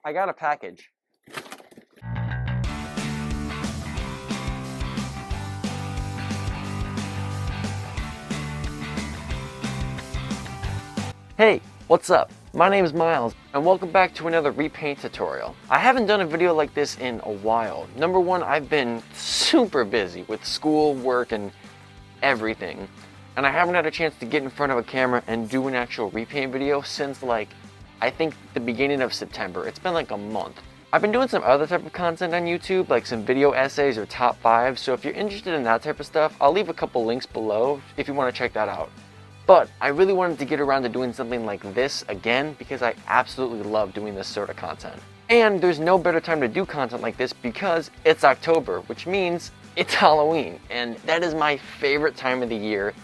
I got a package. Hey, what's up? My name is Miles, and welcome back to another repaint tutorial. I haven't done a video like this in a while. Number one, I've been super busy with school, work, and everything. And I haven't had a chance to get in front of a camera and do an actual repaint video since I think the beginning of September. It's been like a month. I've been doing some other type of content on YouTube, like some video essays or top 5. So if you're interested in that type of stuff, I'll leave a couple links below if you want to check that out. But I really wanted to get around to doing something like this again because I absolutely love doing this sort of content. And there's no better time to do content like this because it's October, which means it's Halloween. And that is my favorite time of the year.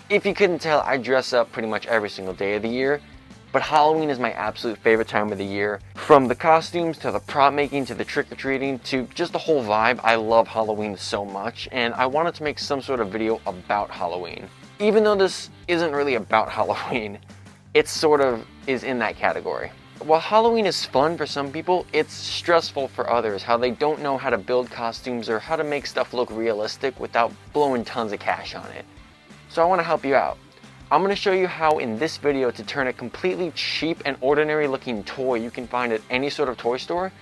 If you couldn't tell, I dress up pretty much every single day of the year. But Halloween is my absolute favorite time of the year. From the costumes, to the prop making, to the trick-or-treating, to just the whole vibe. I love Halloween so much, and I wanted to make some sort of video about Halloween. Even though this isn't really about Halloween, it sort of is in that category. While Halloween is fun for some people, it's stressful for others, how they don't know how to build costumes or how to make stuff look realistic without blowing tons of cash on it. So I want to help you out. I'm going to show you how in this video to turn a completely cheap and ordinary looking toy you can find at any sort of toy store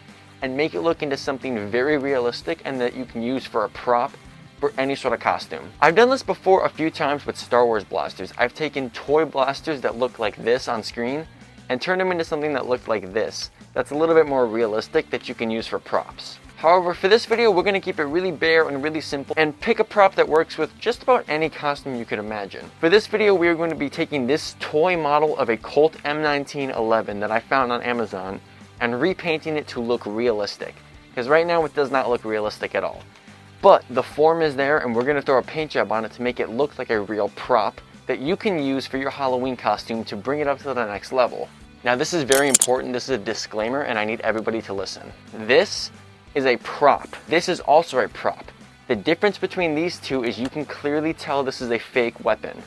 and make it look into something very realistic and that you can use for a prop for any sort of costume. I've done this before a few times with Star Wars blasters. I've taken toy blasters that look like this on screen and turned them into something that looked like this. That's a little bit more realistic that you can use for props. However, for this video, we're going to keep it really bare and really simple and pick a prop that works with just about any costume you could imagine. For this video, we are going to be taking this toy model of a COLT M1911 that I found on Amazon and repainting it to look realistic. Because right now it does not look realistic at all. But the form is there and we're going to throw a paint job on it to make it look like a real prop that you can use for your Halloween costume to bring it up to the next level. Now this is very important. This is a disclaimer and I need everybody to listen. This is a prop. This is also a prop. The difference between these two is you can clearly tell this is a fake weapon.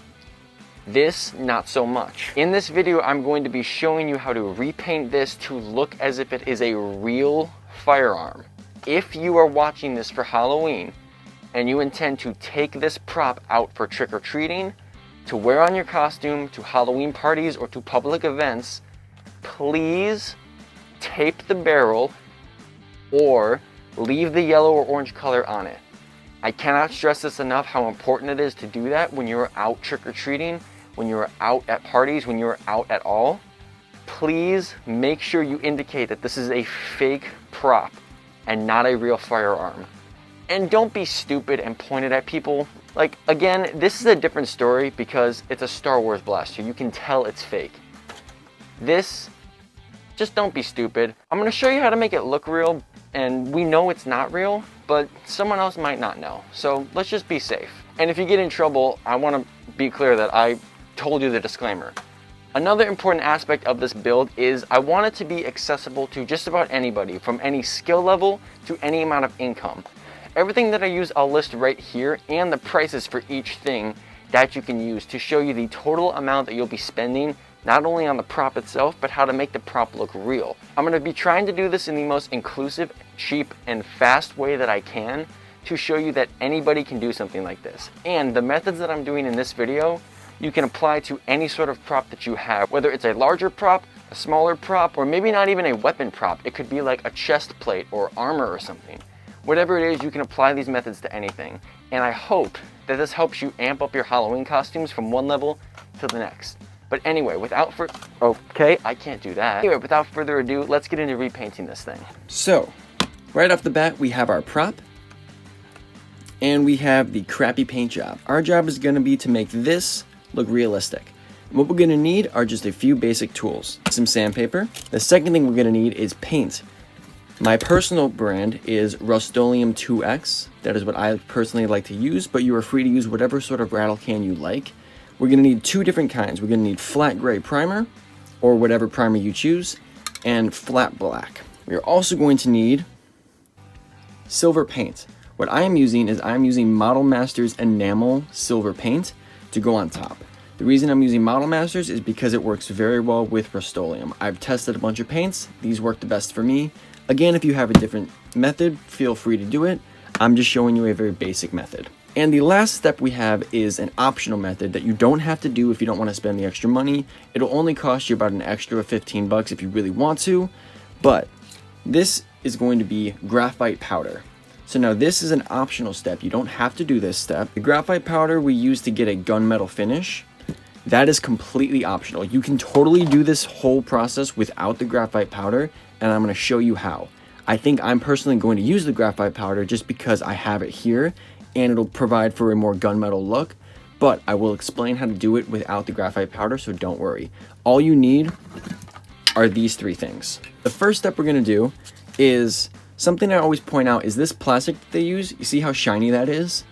This, not so much. In this video, I'm going to be showing you how to repaint this to look as if it is a real firearm. If you are watching this for Halloween and you intend to take this prop out for trick-or-treating, to wear on your costume, to Halloween parties, or to public events, please tape the barrel or leave the yellow or orange color on it. I cannot stress this enough how important it is to do that when you're out trick-or-treating, when you're out at parties, when you're out at all. Please make sure you indicate that this is a fake prop and not a real firearm. And don't be stupid and point it at people. Like, again, this is a different story because it's a Star Wars blaster. You can tell it's fake. This, just don't be stupid. I'm gonna show you how to make it look real, and we know it's not real, but someone else might not know. So let's just be safe. And if you get in trouble, I wanna be clear that I told you the disclaimer. Another important aspect of this build is I want it to be accessible to just about anybody, from any skill level to any amount of income. Everything that I use I'll list right here, and the prices for each thing that you can use to show you the total amount that you'll be spending, not only on the prop itself, but how to make the prop look real. I'm going to be trying to do this in the most inclusive, cheap, and fast way that I can to show you that anybody can do something like this. And the methods that I'm doing in this video, you can apply to any sort of prop that you have, whether it's a larger prop, a smaller prop, or maybe not even a weapon prop. It could be like a chest plate or armor or something. Whatever it is, you can apply these methods to anything. And I hope that this helps you amp up your Halloween costumes from one level to the next. But anyway, okay, I can't do that. Anyway, without further ado, let's get into repainting this thing. So, right off the bat, we have our prop, and we have the crappy paint job. Our job is gonna be to make this look realistic. And what we're gonna need are just a few basic tools. Some sandpaper. The second thing we're gonna need is paint. My personal brand is Rust-Oleum 2X. That is what I personally like to use, but you are free to use whatever sort of rattle can you like. We're gonna need two different kinds. We're gonna need flat gray primer, or whatever primer you choose, and flat black. We are also going to need silver paint. What I am using is I'm using Model Masters Enamel Silver Paint to go on top. The reason I'm using Model Masters is because it works very well with Rust-Oleum. I've tested a bunch of paints. These work the best for me. Again, if you have a different method, feel free to do it. I'm just showing you a very basic method. And the last step we have is an optional method that you don't have to do if you don't want to spend the extra money. It'll only cost you about an extra 15 bucks if you really want to, but this is going to be graphite powder. So now this is an optional step. You don't have to do this step. The graphite powder we use to get a gunmetal finish, that is completely optional. You can totally do this whole process without the graphite powder, and I'm going to show you how. I think I'm personally going to use the graphite powder just because I have it here, and it'll provide for a more gunmetal look, but I will explain how to do it without the graphite powder, so don't worry. All you need are these three things. The first step we're going to do is something I always point out is this plastic that they use. You see how shiny that is?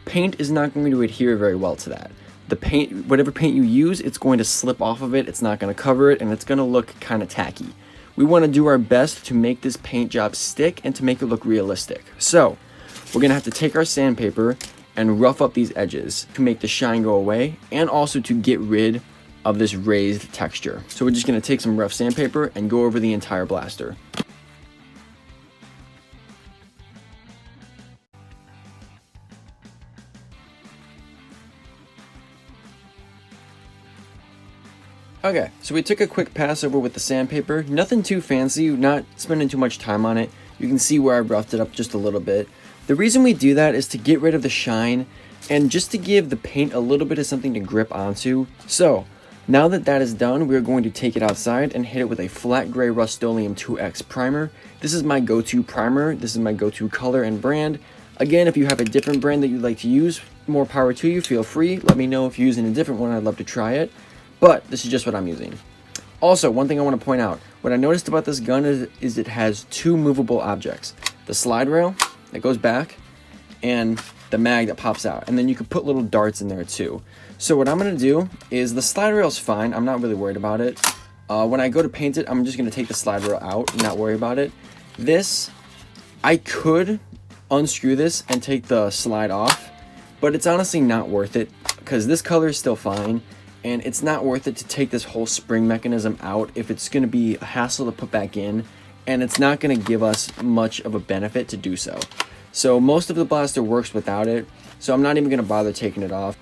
Paint is not going to adhere very well to that. The paint, whatever paint you use, it's going to slip off of it, it's not going to cover it, and it's going to look kind of tacky. We want to do our best to make this paint job stick and to make it look realistic. So we're going to have to take our sandpaper and rough up these edges to make the shine go away and also to get rid of this raised texture. So we're just going to take some rough sandpaper and go over the entire blaster. Okay, so we took a quick pass over with the sandpaper. Nothing too fancy, not spending too much time on it. You can see where I roughed it up just a little bit. The reason we do that is to get rid of the shine and just to give the paint a little bit of something to grip onto. So now that that is done, we're going to take it outside and hit it with a flat gray Rust-Oleum 2X primer. This is my go-to primer. This is my go-to color and brand. Again, if you have a different brand that you'd like to use, more power to you, feel free. Let me know if you're using a different one. I'd love to try it. But this is just what I'm using. Also, one thing I want to point out, what I noticed about this gun is it has two movable objects. The slide rail that goes back and the mag that pops out. And then you could put little darts in there too. So what I'm going to do is the slide rail is fine. I'm not really worried about it. When I go to paint it, I'm just going to take the slide rail out and not worry about it. This, I could unscrew this and take the slide off, but it's honestly not worth it because this color is still fine. And it's not worth it to take this whole spring mechanism out if it's going to be a hassle to put back in, and it's not going to give us much of a benefit to do so. So most of the blaster works without it, so I'm not even going to bother taking it off.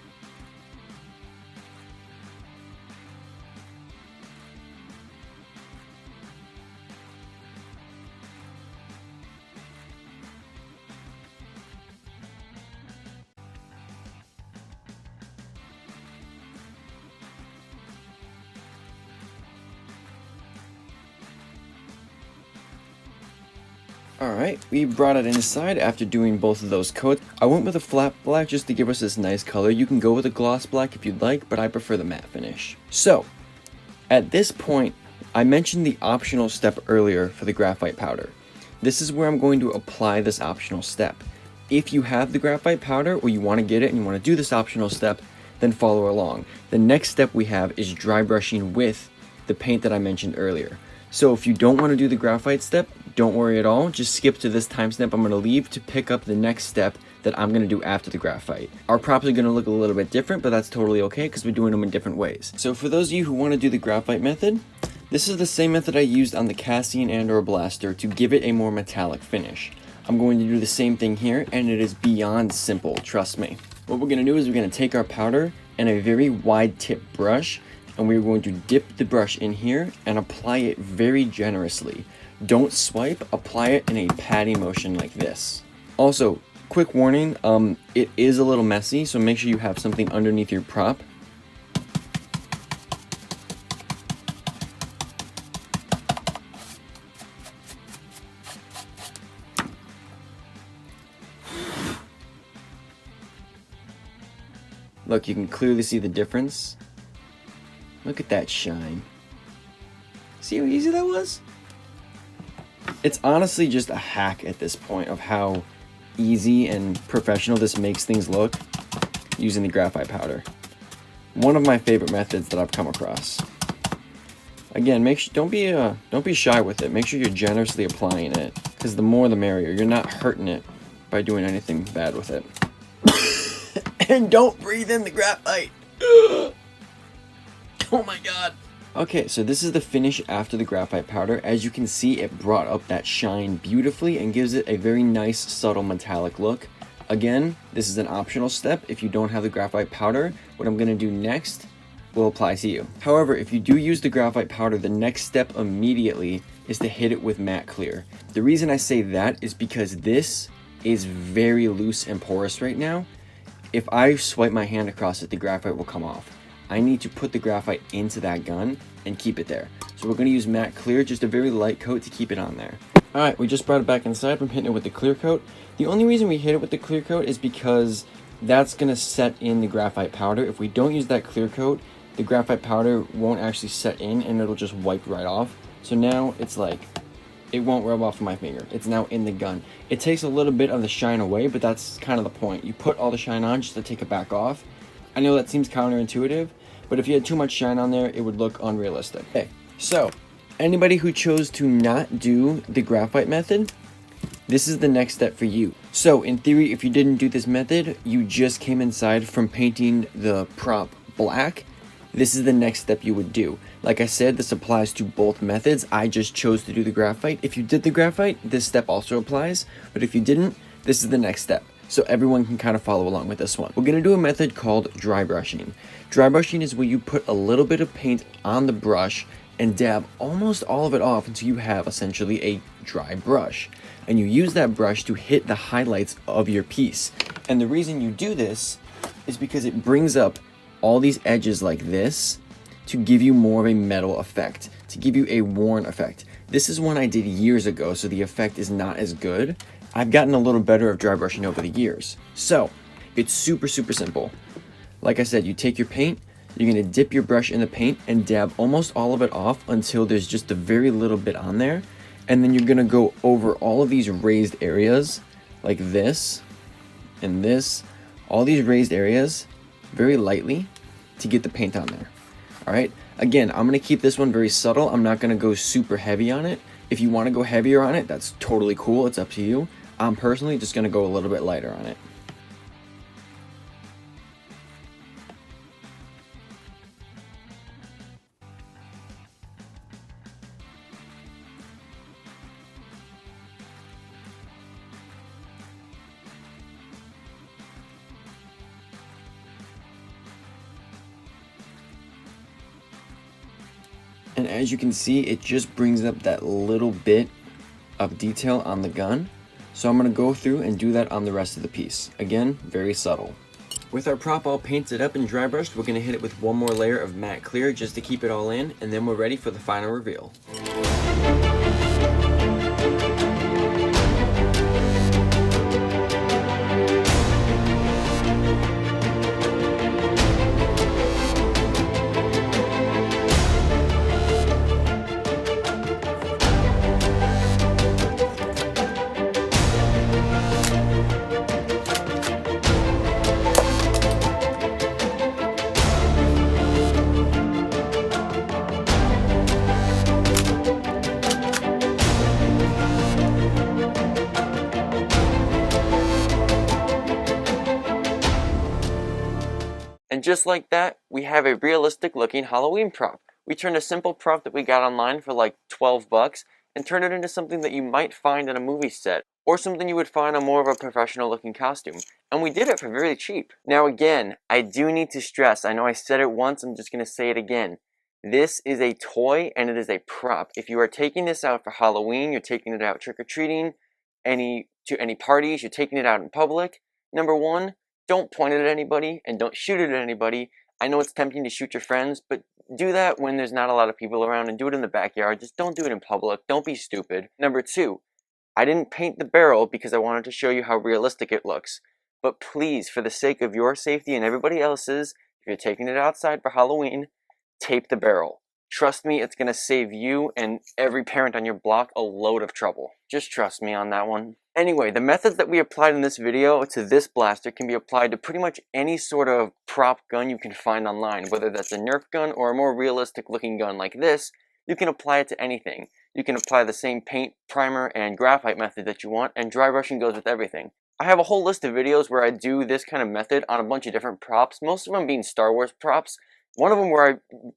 Alright, we brought it inside after doing both of those coats. I went with a flat black just to give us this nice color. You can go with a gloss black if you'd like, but I prefer the matte finish. So, at this point, I mentioned the optional step earlier for the graphite powder. This is where I'm going to apply this optional step. If you have the graphite powder or you want to get it and you want to do this optional step, then follow along. The next step we have is dry brushing with the paint that I mentioned earlier. So if you don't want to do the graphite step, don't worry at all. Just skip to this timestamp I'm going to leave to pick up the next step that I'm going to do after the graphite. Our props are going to look a little bit different, but that's totally okay because we're doing them in different ways. So for those of you who want to do the graphite method, this is the same method I used on the Cassian and/or Blaster to give it a more metallic finish. I'm going to do the same thing here, and it is beyond simple, trust me. What we're going to do is we're going to take our powder and a very wide tip brush, and we're going to dip the brush in here and apply it very generously. Don't swipe, apply it in a patting motion like this. Also, quick warning, it is a little messy, so make sure you have something underneath your prop. Look, you can clearly see the difference. Look at that shine. See how easy that was? It's honestly just a hack at this point of how easy and professional this makes things look using the graphite powder. One of my favorite methods that I've come across. Again, don't be shy with it. Make sure you're generously applying it, because the more the merrier. You're not hurting it by doing anything bad with it. And don't breathe in the graphite. Oh my god. Okay, so this is the finish after the graphite powder. As you can see, it brought up that shine beautifully and gives it a very nice, subtle metallic look. Again, this is an optional step. If you don't have the graphite powder, what I'm gonna do next will apply to you. However, if you do use the graphite powder, the next step immediately is to hit it with matte clear. The reason I say that is because this is very loose and porous right now. If I swipe my hand across it, the graphite will come off. I need to put the graphite into that gun and keep it there. So we're going to use matte clear, just a very light coat to keep it on there. Alright, we just brought it back inside from hitting it with the clear coat. The only reason we hit it with the clear coat is because that's going to set in the graphite powder. If we don't use that clear coat, the graphite powder won't actually set in and it'll just wipe right off. So now it's like, it won't rub off my finger. It's now in the gun. It takes a little bit of the shine away, but that's kind of the point. You put all the shine on just to take it back off. I know that seems counterintuitive, but if you had too much shine on there, it would look unrealistic. Okay, so anybody who chose to not do the graphite method, this is the next step for you. So in theory, if you didn't do this method, you just came inside from painting the prop black. This is the next step you would do. Like I said, this applies to both methods. I just chose to do the graphite. If you did the graphite, this step also applies, but if you didn't, this is the next step. So everyone can kind of follow along with this one. We're gonna do a method called dry brushing. Dry brushing is where you put a little bit of paint on the brush and dab almost all of it off until you have essentially a dry brush. And you use that brush to hit the highlights of your piece. And the reason you do this is because it brings up all these edges like this to give you more of a metal effect, to give you a worn effect. This is one I did years ago, so the effect is not as good. I've gotten a little better of dry brushing over the years. So it's super simple. Like I said, you take your paint, you're gonna dip your brush in the paint and dab almost all of it off until there's just a very little bit on there. And then you're gonna go over all of these raised areas like this and this, all these raised areas very lightly to get the paint on there. All right, again, I'm gonna keep this one very subtle. I'm not gonna go super heavy on it. If you wanna go heavier on it, that's totally cool, it's up to you. I'm personally just gonna go a little bit lighter on it. And as you can see, it just brings up that little bit of detail on the gun. So I'm gonna go through and do that on the rest of the piece. Again, very subtle. With our prop all painted up and dry brushed, we're gonna hit it with one more layer of matte clear just to keep it all in, and then we're ready for the final reveal. And just like that, we have a realistic looking Halloween prop. We turned a simple prop that we got online for like 12 bucks and turned it into something that you might find in a movie set, or something you would find on more of a professional looking costume. And we did it for really cheap. Now again, I do need to stress, I know I said it once, I'm just going to say it again. This is a toy and it is a prop. If you are taking this out for Halloween, you're taking it out trick-or-treating, to any parties, you're taking it out in public, number one, don't point it at anybody and don't shoot it at anybody. I know it's tempting to shoot your friends, but do that when there's not a lot of people around and do it in the backyard. Just don't do it in public. Don't be stupid. Number two, I didn't paint the barrel because I wanted to show you how realistic it looks. But please, for the sake of your safety and everybody else's, if you're taking it outside for Halloween, tape the barrel. Trust me, it's going to save you and every parent on your block a load of trouble. Just trust me on that one. Anyway, the methods that we applied in this video to this blaster can be applied to pretty much any sort of prop gun you can find online, whether that's a Nerf gun or a more realistic looking gun like this. You can apply it to anything. You can apply the same paint, primer, and graphite method that you want, and dry brushing goes with everything. I have a whole list of videos where I do this kind of method on a bunch of different props, most of them being Star Wars props. One of them where I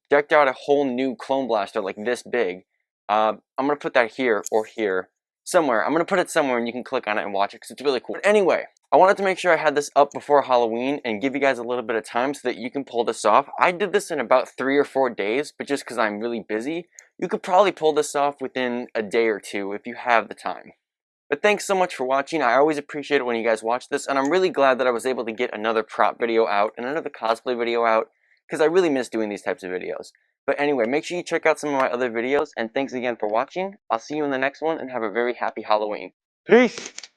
decked out a whole new clone blaster like this big. I'm going to put that here or here. Somewhere. I'm going to put it somewhere and you can click on it and watch it because it's really cool. But anyway, I wanted to make sure I had this up before Halloween and give you guys a little bit of time so that you can pull this off. I did this in about 3 or 4 days, but just because I'm really busy, you could probably pull this off within a day or two if you have the time. But thanks so much for watching. I always appreciate it when you guys watch this, and I'm really glad that I was able to get another prop video out and another cosplay video out, because I really miss doing these types of videos. But anyway, make sure you check out some of my other videos, and thanks again for watching. I'll see you in the next one, and have a very happy Halloween. Peace!